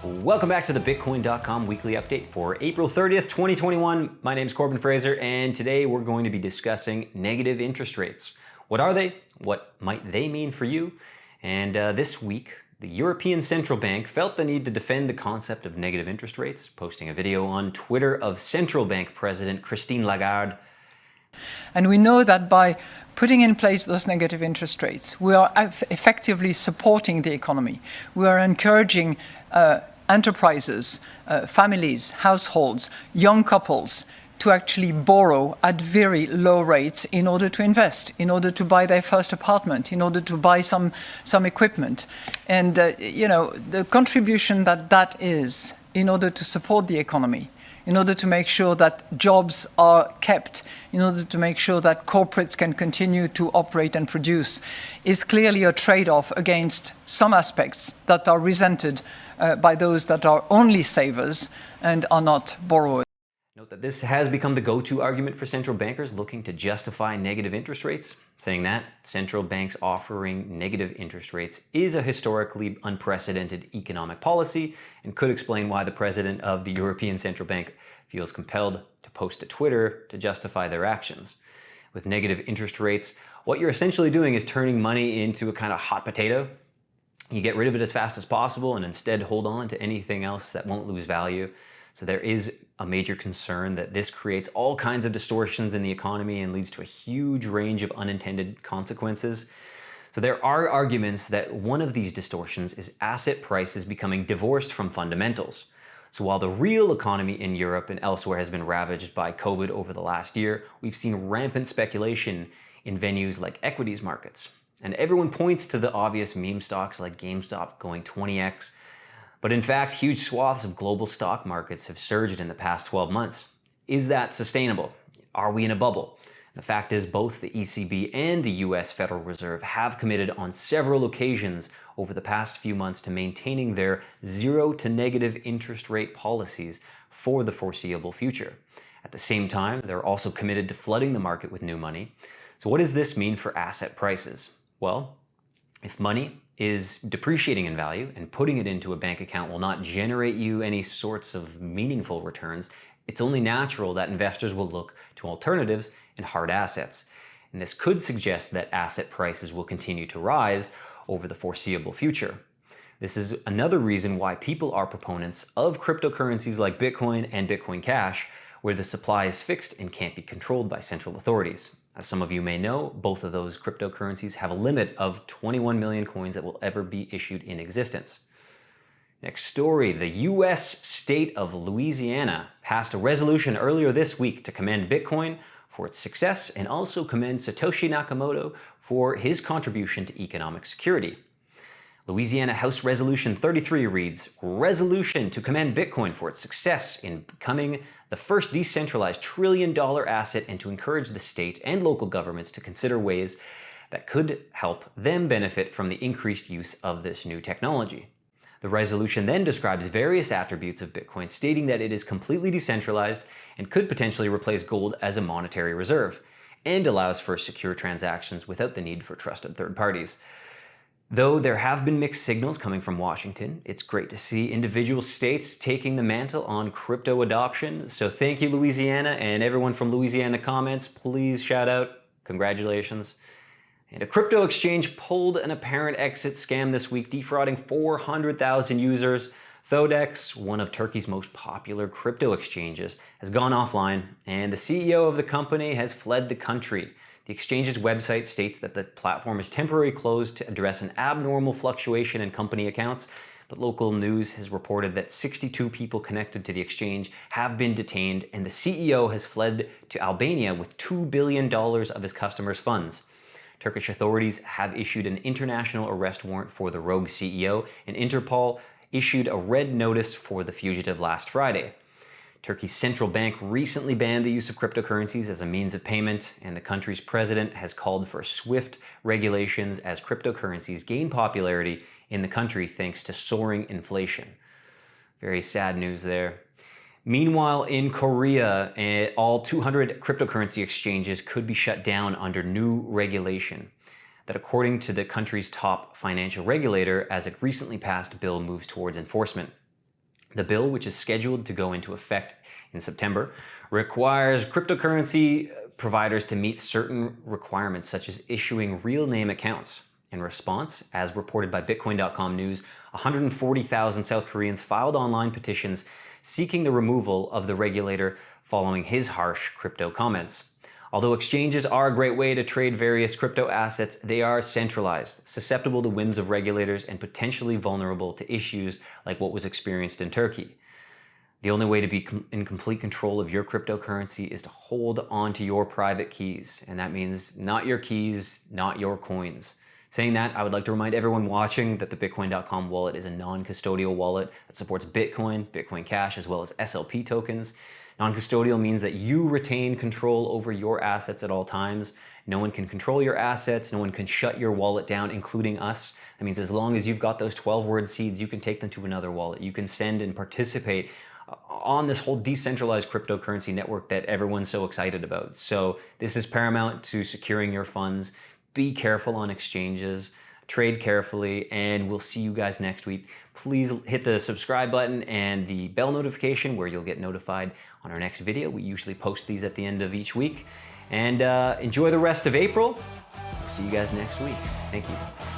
Welcome back to the Bitcoin.com weekly update for April 30th, 2021. My name is Corbin Fraser, and today we're going to be discussing negative interest rates. What are they? What might they mean for you? And this week, the European Central Bank felt the need to defend the concept of negative interest rates, posting a video on Twitter of Central Bank President Christine Lagarde. And we know that by putting in place those negative interest rates, we are effectively supporting the economy. We are encouraging enterprises, families, households, young couples to actually borrow at very low rates in order to invest, in order to buy their first apartment, in order to buy some equipment. And, the contribution that is in order to support the economy, in order to make sure that jobs are kept, in order to make sure that corporates can continue to operate and produce, is clearly a trade-off against some aspects that are resented by those that are only savers and are not borrowers. Note that this has become the go-to argument for central bankers looking to justify negative interest rates, saying that central banks offering negative interest rates is a historically unprecedented economic policy and could explain why the president of the European Central Bank feels compelled to post to Twitter to justify their actions. With negative interest rates, what you're essentially doing is turning money into a kind of hot potato. You get rid of it as fast as possible and instead hold on to anything else that won't lose value. So there is a major concern that this creates all kinds of distortions in the economy and leads to a huge range of unintended consequences. So there are arguments that one of these distortions is asset prices becoming divorced from fundamentals. So while the real economy in Europe and elsewhere has been ravaged by COVID over the last year, we've seen rampant speculation in venues like equities markets. And everyone points to the obvious meme stocks like GameStop going 20x. But in fact, huge swaths of global stock markets have surged in the past 12 months. Is that sustainable? Are we in a bubble? The fact is both the ECB and the US Federal Reserve have committed on several occasions over the past few months to maintaining their zero to negative interest rate policies for the foreseeable future. At the same time, they're also committed to flooding the market with new money. So what does this mean for asset prices? Well, if money is depreciating in value and putting it into a bank account will not generate you any sorts of meaningful returns, it's only natural that investors will look to alternatives in hard assets. And this could suggest that asset prices will continue to rise over the foreseeable future. This is another reason why people are proponents of cryptocurrencies like Bitcoin and Bitcoin Cash, where the supply is fixed and can't be controlled by central authorities. As some of you may know, both of those cryptocurrencies have a limit of 21 million coins that will ever be issued in existence. Next story, the US state of Louisiana passed a resolution earlier this week to commend Bitcoin for its success and also commend Satoshi Nakamoto for his contribution to economic security. Louisiana House Resolution 33 reads, "Resolution to commend Bitcoin for its success in becoming the first decentralized trillion-dollar asset and to encourage the state and local governments to consider ways that could help them benefit from the increased use of this new technology." The resolution then describes various attributes of Bitcoin, stating that it is completely decentralized and could potentially replace gold as a monetary reserve, and allows for secure transactions without the need for trusted third parties. Though there have been mixed signals coming from Washington, it's great to see individual states taking the mantle on crypto adoption. So thank you, Louisiana, and everyone from Louisiana comments, please shout out, congratulations. And a crypto exchange pulled an apparent exit scam this week, defrauding 400,000 users. Thodex, one of Turkey's most popular crypto exchanges, has gone offline, and the CEO of the company has fled the country. The exchange's website states that the platform is temporarily closed to address an abnormal fluctuation in company accounts, but local news has reported that 62 people connected to the exchange have been detained, and the CEO has fled to Albania with $2 billion of his customers' funds. Turkish authorities have issued an international arrest warrant for the rogue CEO, and Interpol issued a red notice for the fugitive last Friday. Turkey's central bank recently banned the use of cryptocurrencies as a means of payment, and the country's president has called for swift regulations as cryptocurrencies gain popularity in the country thanks to soaring inflation. Very sad news there. Meanwhile, in Korea, all 200 cryptocurrency exchanges could be shut down under new regulation that, according to the country's top financial regulator, as a recently passed bill moves towards enforcement. The bill, which is scheduled to go into effect in September, requires cryptocurrency providers to meet certain requirements, such as issuing real name accounts. In response, as reported by Bitcoin.com news, 140,000 South Koreans filed online petitions seeking the removal of the regulator following his harsh crypto comments. Although exchanges are a great way to trade various crypto assets, they are centralized, susceptible to whims of regulators, and potentially vulnerable to issues like what was experienced in Turkey. The only way to be in complete control of your cryptocurrency is to hold on to your private keys, and that means not your keys, not your coins. Saying that, I would like to remind everyone watching that the Bitcoin.com wallet is a non-custodial wallet that supports Bitcoin, Bitcoin Cash, as well as SLP tokens. Non-custodial means that you retain control over your assets at all times. No one can control your assets. No one can shut your wallet down, including us. That means as long as you've got those 12-word seeds, you can take them to another wallet. You can send and participate on this whole decentralized cryptocurrency network that everyone's so excited about. So this is paramount to securing your funds. Be careful on exchanges, trade carefully, and we'll see you guys next week. Please hit the subscribe button and the bell notification where you'll get notified on our next video. We usually post these at the end of each week. And enjoy the rest of April. I'll see you guys next week. Thank you.